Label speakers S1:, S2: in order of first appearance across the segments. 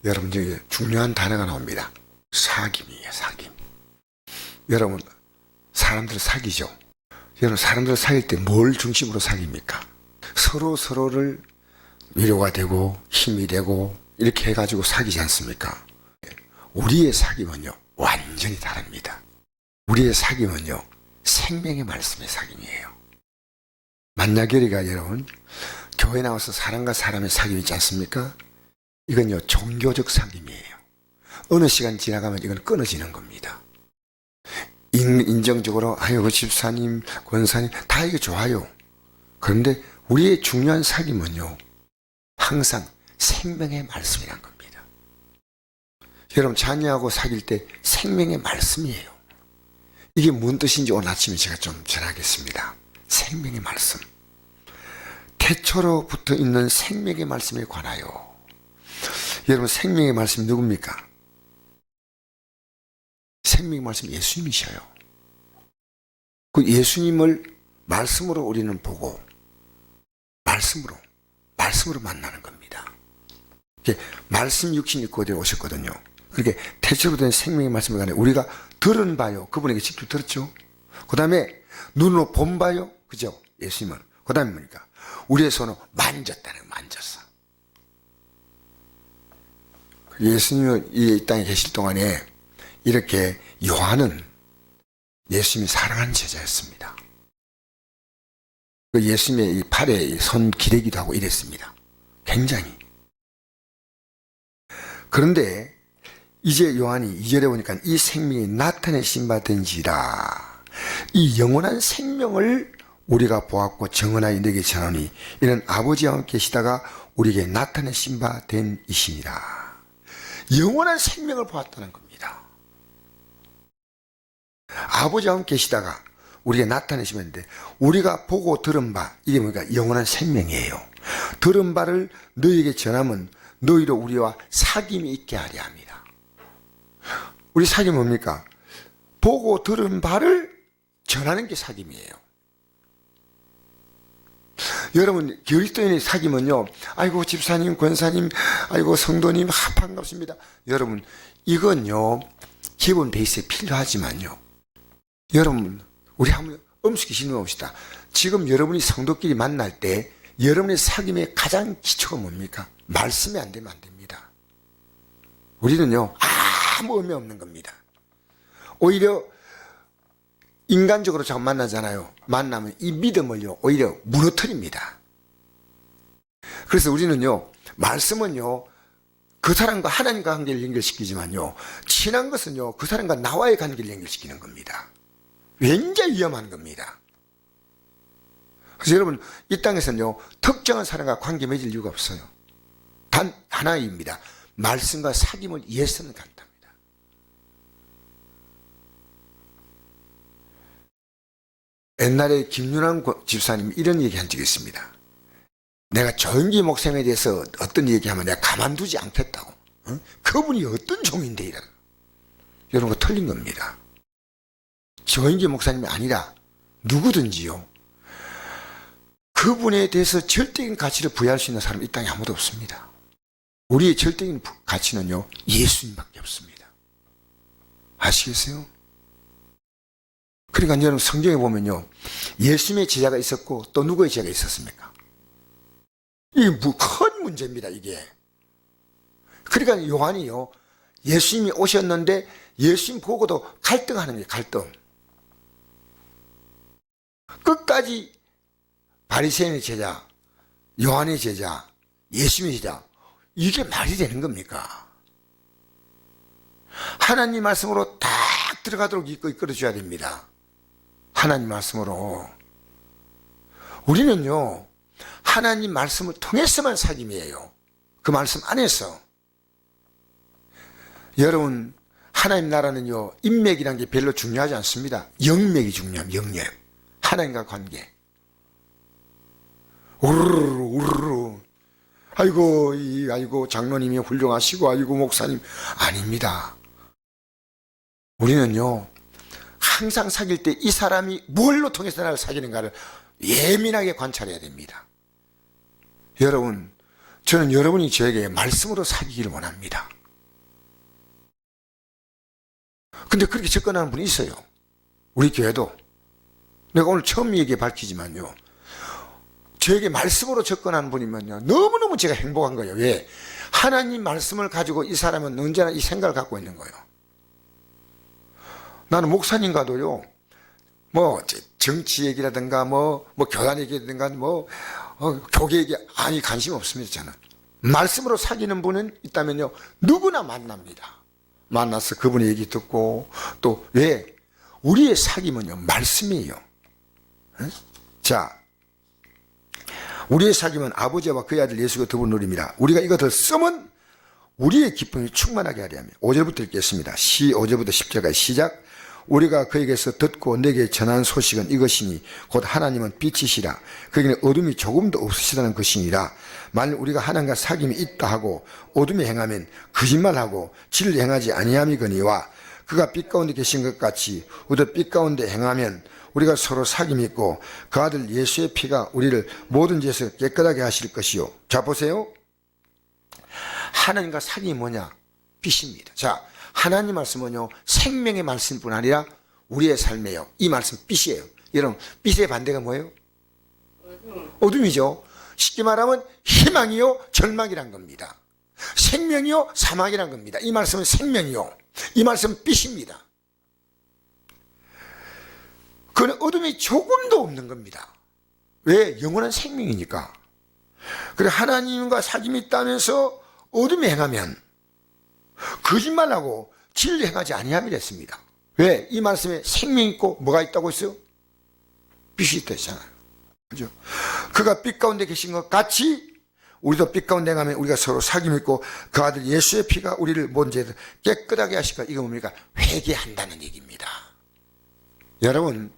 S1: 여러분, 저기 중요한 단어가 나옵니다. 사귐이에요, 사귐. 여러분, 사람들을 사귀죠. 여러분, 사람들을 사귈 때 뭘 중심으로 사깁니까? 서로를 위로가 되고 힘이 되고 이렇게 해가지고 사귀지 않습니까? 우리의 사귐은요, 완전히 다릅니다. 우리의 사귐은요, 생명의 말씀의 사귐이에요. 만나결이가 여러분, 교회 나와서 사람과 사람의 사귐이 있지 않습니까? 이건요, 종교적 사귐이에요. 어느 시간 지나가면 이건 끊어지는 겁니다. 인정적으로, 아유, 그 집사님, 권사님, 다 이게 좋아요. 그런데 우리의 중요한 사귐은요, 항상 생명의 말씀이란 겁니다. 여러분, 자녀하고 사귈 때 생명의 말씀이에요. 이게 무슨 뜻인지 오늘 아침에 제가 좀 전하겠습니다. 생명의 말씀. 태초로 붙어 있는 생명의 말씀에 관하여. 여러분, 생명의 말씀이 누굽니까? 생명의 말씀 예수님이셔요. 그 예수님을 말씀으로 우리는 보고 말씀으로 만나는 겁니다. 말씀 육신 입고 어디로 오셨거든요. 그렇게 태초로 된 생명의 말씀에 관해 우리가 들은 바요. 그분에게 직접 들었죠. 그 다음에 눈으로 본 바요. 그죠? 예수님은. 그 다음에 뭡니까? 우리의 손으로 만졌다는 거예요. 만졌어. 예수님은 이 땅에 계실 동안에 이렇게 요한은 예수님이 사랑하는 제자였습니다. 그 예수님의 이 팔에 손 기대기도 하고 이랬습니다. 굉장히. 그런데 이제 요한이 2절에 보니까 이 생명이 나타내신 바 된지라. 이 영원한 생명을 우리가 보았고 정언하여 너에게 전하니 이는 아버지와 함께 계시다가 우리에게 나타내신 바 된 이시니라. 영원한 생명을 보았다는 겁니다. 아버지와 함께 계시다가 우리에게 나타내시면 우리가 보고 들은 바, 이게 뭐니까 영원한 생명이에요. 들은 바를 너희에게 전하면 너희로 우리와 사귐이 있게 하려 합니다. 우리 사귐이 뭡니까? 보고 들은 바를 전하는 게 사귐이에요. 여러분, 그리스도인의 사귐은요, 아이고 집사님, 권사님, 아이고 성도님, 반갑습니다. 여러분, 이건요 기본 베이스에 필요하지만요, 여러분, 우리 한번 엄숙히 질문해 봅시다. 지금 여러분이 성도끼리 만날 때 여러분의 사귐의 가장 기초가 뭡니까? 말씀이 안 되면 안 됩니다. 우리는요 아무 의미 없는 겁니다. 오히려 인간적으로 자꾸 만나잖아요. 만나면 이 믿음을요 오히려 무너뜨립니다. 그래서 우리는요, 말씀은요 그 사람과 하나님과 관계를 연결시키지만요, 친한 것은요 그 사람과 나와의 관계를 연결시키는 겁니다. 굉장히 위험한 겁니다. 그래서 여러분, 이 땅에서는요 특정한 사람과 관계 맺을 이유가 없어요. 단 하나입니다. 말씀과 사귐을 위해서는 간답니다. 옛날에 김윤환 집사님이 이런 얘기 한 적이 있습니다. 내가 조영기 목사님에 대해서 어떤 얘기하면 내가 가만두지 않겠다고. 그분이 어떤 종인데 이라. 여러분, 그거 틀린 겁니다. 조영기 목사님이 아니라 누구든지요, 그분에 대해서 절대적인 가치를 부여할 수 있는 사람이 이 땅에 아무도 없습니다. 우리의 절대적인 가치는요 예수님밖에 없습니다. 아시겠어요? 그러니까 여러분, 성경에 보면요 예수님의 제자가 있었고 또 누구의 제자가 있었습니까? 이게 큰 문제입니다, 이게. 그러니까 요한이요, 예수님이 오셨는데 예수님 보고도 갈등하는 거예요. 갈등. 끝까지 바리새인의 제자, 요한의 제자, 예수님의 제자, 이게 말이 되는 겁니까? 하나님 말씀으로 딱 들어가도록 이끌어줘야 됩니다. 하나님 말씀으로. 우리는요 하나님 말씀을 통해서만 사귐이에요. 그 말씀 안에서. 여러분, 하나님 나라는요 인맥이라는 게 별로 중요하지 않습니다. 영맥이 중요합니다. 영맥. 하나님과 관계. 우르르 우르르. 아이고 장로님이 훌륭하시고, 아이고 목사님. 아닙니다. 우리는요 항상 사귈 때 이 사람이 뭘로 통해서 나를 사귀는가를 예민하게 관찰해야 됩니다. 여러분, 저는 여러분이 저에게 말씀으로 사귀기를 원합니다. 근데 그렇게 접근하는 분이 있어요. 우리 교회도. 내가 오늘 처음 얘기해 밝히지만요. 저에게 말씀으로 접근하는 분이면요. 너무너무 제가 행복한 거예요. 왜? 하나님 말씀을 가지고 이 사람은 언제나 이 생각을 갖고 있는 거예요. 나는 목사님과도요. 뭐 정치 얘기라든가 뭐 교단 얘기라든가 교계 얘기 아니 관심 없습니다. 저는. 말씀으로 사귀는 분은 있다면요. 누구나 만납니다. 만나서 그분의 얘기 듣고 또 왜? 우리의 사귐은요. 말씀이에요. 응? 자, 우리의 사귐은 아버지와 그의 아들 예수가 더불어 누립니다. 우리가 이것을 쓰면 우리의 기쁨이 충만하게 하려 합니다. 5절부터 읽겠습니다. 5절부터 10절까지 시작. 우리가 그에게서 듣고 내게 전한 소식은 이것이니 곧 하나님은 빛이시라. 그에게는 어둠이 조금도 없으시다는 것이니라. 만일 우리가 하나님과 사귐이 있다 하고 어둠에 행하면 거짓말하고 진리를 행하지 아니함이거니와 그가 빛 가운데 계신 것 같이 우리도 빛 가운데 행하면 우리가 서로 사귐이 있고 그 아들 예수의 피가 우리를 모든 죄에서 깨끗하게 하실 것이요. 자 보세요. 하나님과 사귐이 뭐냐? 빛입니다. 자, 하나님 말씀은요 생명의 말씀뿐 아니라 우리의 삶이에요. 이 말씀 빛이에요. 여러분 빛의 반대가 뭐예요? 어둠이죠. 쉽게 말하면 희망이요 절망이란 겁니다. 생명이요 사망이란 겁니다. 이 말씀은 생명이요. 이 말씀은 빛입니다. 그건 어둠이 조금도 없는 겁니다. 왜? 영원한 생명이니까. 그래 하나님과 사귐이 있다면서 어둠에 행하면 거짓말하고 진리 행하지 아니함이 됐습니다. 왜? 이 말씀에 생명이 있고 뭐가 있다고 했어요? 빛이 있다 했잖아요. 그죠? 그가 빛 가운데 계신 것 같이 우리도 빛 가운데 행하면 우리가 서로 사귐이 있고 그 아들 예수의 피가 우리를 모든 죄에서 깨끗하게 하실까? 이거 뭡니까? 회개한다는 얘기입니다. 여러분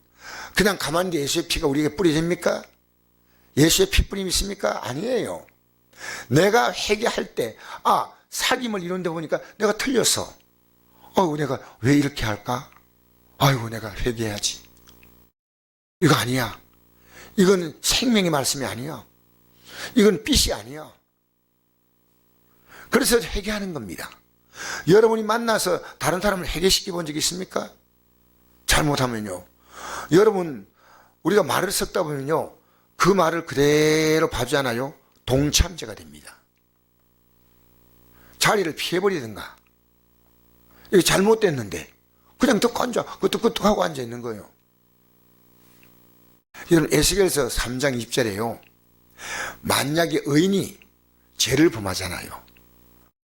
S1: 그냥 가만히 예수의 피가 우리에게 뿌려집니까? 예수의 피 뿌림 있습니까? 아니에요. 내가 회개할 때 사귐을 이룬데 보니까 내가 틀렸어. 내가 왜 이렇게 할까? 아이고 내가 회개해야지. 이거 아니야. 이건 생명의 말씀이 아니야. 이건 빛이 아니야. 그래서 회개하는 겁니다. 여러분이 만나서 다른 사람을 회개시켜 본 적 있습니까? 잘못하면요. 여러분 우리가 말을 섞다 보면요. 그 말을 그대로 봐주지 않아요? 동참죄가 됩니다. 자리를 피해버리든가. 이게 잘못됐는데 그냥 듣고 앉아. 끄떡끄떡 하고 앉아 있는 거예요. 여러분 에스겔서 3장 20절에요. 만약에 의인이 죄를 범하잖아요.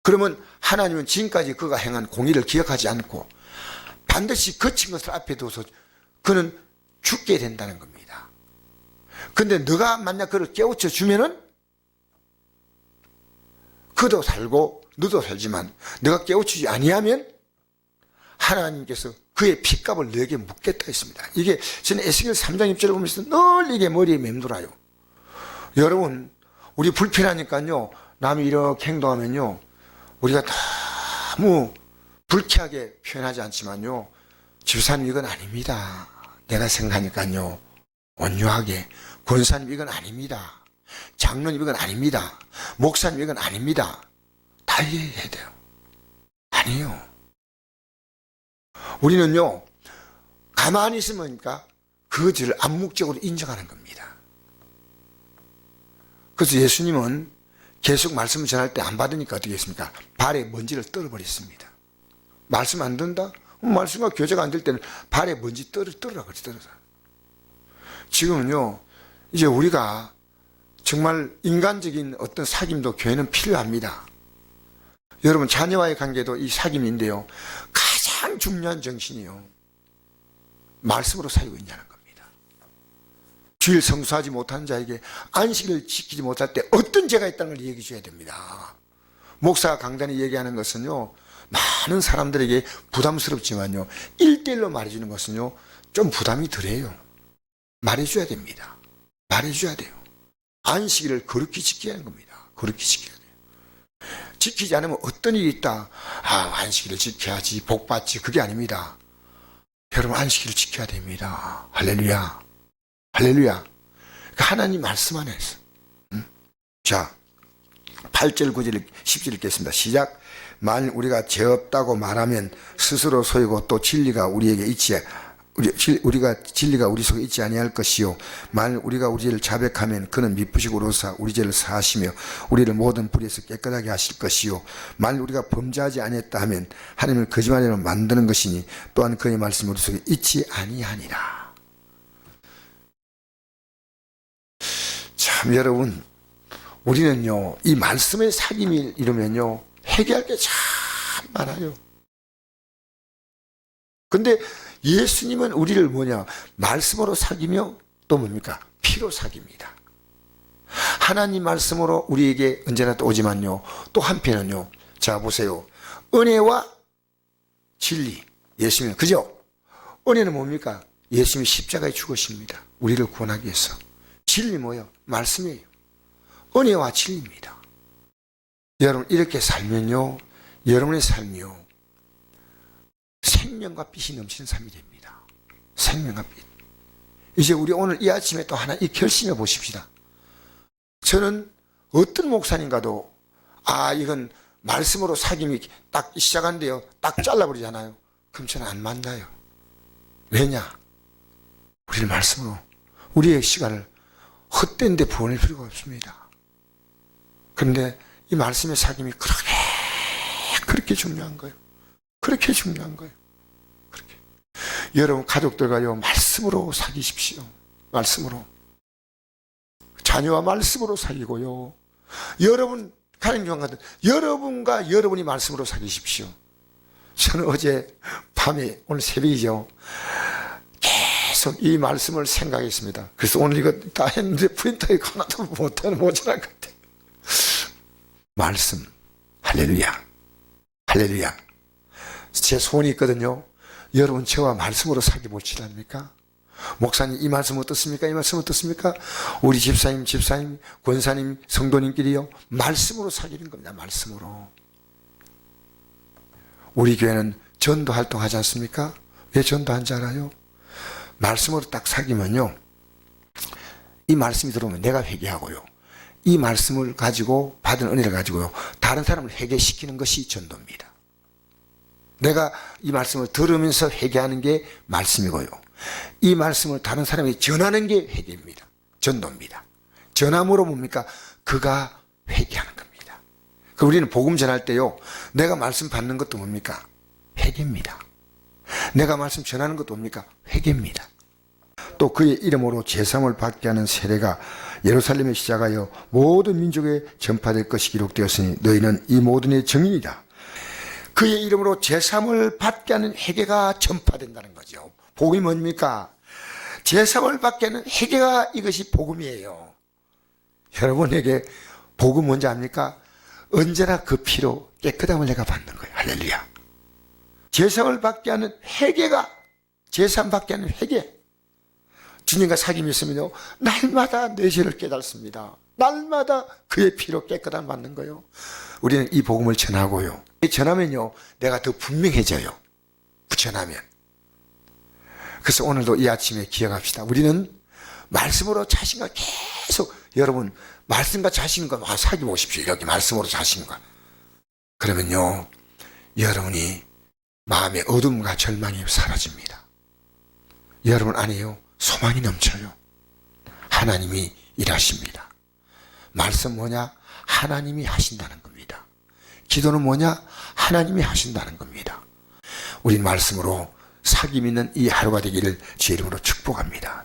S1: 그러면 하나님은 지금까지 그가 행한 공의를 기억하지 않고 반드시 거친 것을 앞에 둬서 그는 죽게 된다는 겁니다. 근데 너가 만약 그를 깨우쳐 주면은 그도 살고 너도 살지만 너가 깨우치지 아니하면 하나님께서 그의 핏값을 너에게 묻겠다 했습니다. 이게 저는 에스겔 3장 6절을 보면서 늘 이게 머리에 맴돌아요. 여러분 우리 불편하니까요. 남이 이렇게 행동하면요. 우리가 너무 불쾌하게 표현하지 않지만요. 집사님 이건 아닙니다. 내가 생각하니까요. 온유하게 권사님 이건 아닙니다. 장로님 이건 아닙니다. 목사님 이건 아닙니다. 다 이해해야 돼요. 아니에요. 우리는요. 가만히 있으니까 그 죄를 암묵적으로 인정하는 겁니다. 그래서 예수님은 계속 말씀을 전할 때 안 받으니까 어떻게 했습니까? 발에 먼지를 떨어버렸습니다. 말씀 안 듣는다? 말씀과 교제가 안 될 때는 발에 먼지 떨어라 그러지 떨어져. 지금은요. 이제 우리가 정말 인간적인 어떤 사귐도 교회는 필요합니다. 여러분 자녀와의 관계도 이 사귐인데요. 가장 중요한 정신이요. 말씀으로 살고 있냐는 겁니다. 주일 성수하지 못한 자에게 안식일을 지키지 못할 때 어떤 죄가 있다는 걸 얘기해 줘야 됩니다. 목사 강단이 얘기하는 것은요. 많은 사람들에게 부담스럽지만요. 1대1로 말해주는 것은요. 좀 부담이 덜해요. 말해줘야 됩니다. 말해줘야 돼요. 안식일을 거룩히 지켜야 하는 겁니다. 거룩히 지켜야 돼요. 지키지 않으면 어떤 일이 있다. 안식일을 지켜야지 복 받지. 그게 아닙니다. 여러분 안식일을 지켜야 됩니다. 할렐루야. 할렐루야. 하나님 말씀 안에서. 자, 8절 9절 10절 읽겠습니다. 시작. 만일 우리가 죄 없다고 말하면 스스로 속이고 또 진리가 우리에게 있지 우리가 진리가 우리 속에 있지 아니할 것이요 만일 우리가 우리를 자백하면 그는 미쁘시고로서 우리 죄를 사하시며 우리를 모든 불의에서 깨끗하게 하실 것이요 만일 우리가 범죄하지 아니했다 하면 하나님을 거짓말로 만드는 것이니 또한 그의 말씀이 우리 속에 있지 아니하니라. 참 여러분, 우리는요 이 말씀의 사귐이 이러면요 회개할 게 참 많아요. 근데 예수님은 우리를 뭐냐? 말씀으로 사귀며 또 뭡니까? 피로 사깁니다. 하나님 말씀으로 우리에게 언제나 또 오지만요. 또 한편은요. 자, 보세요. 은혜와 진리. 예수님은, 그죠? 은혜는 뭡니까? 예수님이 십자가에 죽으십니다. 우리를 구원하기 위해서. 진리 뭐예요? 말씀이에요. 은혜와 진리입니다. 여러분, 이렇게 살면요. 여러분의 삶이요. 생명과 빛이 넘치는 삶이 됩니다. 생명과 빛. 이제 우리 오늘 이 아침에 또 하나 이 결심해 보십시다. 저는 어떤 목사님과도 이건 말씀으로 사귐이 딱 시작한데요. 딱 잘라버리잖아요. 그럼 저는 안 만나요. 왜냐? 우리를 말씀으로 우리의 시간을 헛된 데 부어낼 필요가 없습니다. 그런데 이 말씀의 사귐이 그렇게 중요한 거예요. 그렇게 중요한 거예요. 그렇게. 여러분 가족들과요 말씀으로 사귀십시오. 말씀으로. 자녀와 말씀으로 사귀고요. 여러분 가는 교환 같은 여러분과 여러분이 말씀으로 사귀십시오. 저는 어제 밤에 오늘 새벽이죠. 계속 이 말씀을 생각했습니다. 그래서 오늘 이거 다 했는데 프린터에 하나도 못하는 모자란 것 같아요. 말씀. 할렐루야. 할렐루야. 제 소원이 있거든요. 여러분 저와 말씀으로 사귀어 보시랍니까? 목사님 이 말씀 어떻습니까? 이 말씀 어떻습니까? 우리 집사님, 권사님, 성도님끼리요 말씀으로 사귀는 겁니다. 말씀으로. 우리 교회는 전도 활동하지 않습니까? 왜 전도하는지 알아요? 말씀으로 딱 사귀면요 이 말씀이 들어오면 내가 회개하고요 이 말씀을 가지고 받은 은혜를 가지고요 다른 사람을 회개시키는 것이 전도입니다. 내가 이 말씀을 들으면서 회개하는 게 말씀이고요. 이 말씀을 다른 사람에게 전하는 게 회개입니다. 전도입니다. 전함으로 뭡니까? 그가 회개하는 겁니다. 우리는 복음 전할 때요. 내가 말씀 받는 것도 뭡니까? 회개입니다. 내가 말씀 전하는 것도 뭡니까? 회개입니다. 또 그의 이름으로 제사함을 받게 하는 세례가 예루살렘에 시작하여 모든 민족에 전파될 것이 기록되었으니 너희는 이 모든의 증인이다. 그의 이름으로 제사함을 받게 하는 회개가 전파된다는 거죠. 복음이 뭡니까? 제사함을 받게 하는 회개가 이것이 복음이에요. 여러분에게 복음 뭔지 압니까? 언제나 그 피로 깨끗함을 내가 받는 거예요. 할렐루야. 제사함을 받게 하는 회개가 제사함 받게 하는 회개. 주님과 사귐이 있으면요 날마다 내 죄를 깨닫습니다. 날마다 그의 피로 깨끗함을 받는 거예요. 우리는 이 복음을 전하고요. 전하면요 내가 더 분명해져요. 전하면. 그래서 오늘도 이 아침에 기억합시다. 우리는 말씀으로 자신과 계속 여러분 말씀과 자신과 사귀어 보십시오. 여기 말씀으로 자신과. 그러면요 여러분이 마음의 어둠과 절망이 사라집니다. 여러분 안에요 소망이 넘쳐요. 하나님이 일하십니다. 말씀 뭐냐? 하나님이 하신다는 겁니다. 기도는 뭐냐? 하나님이 하신다는 겁니다. 우리 말씀으로 사귐 있는 이 하루가 되기를 주의 이름으로 축복합니다.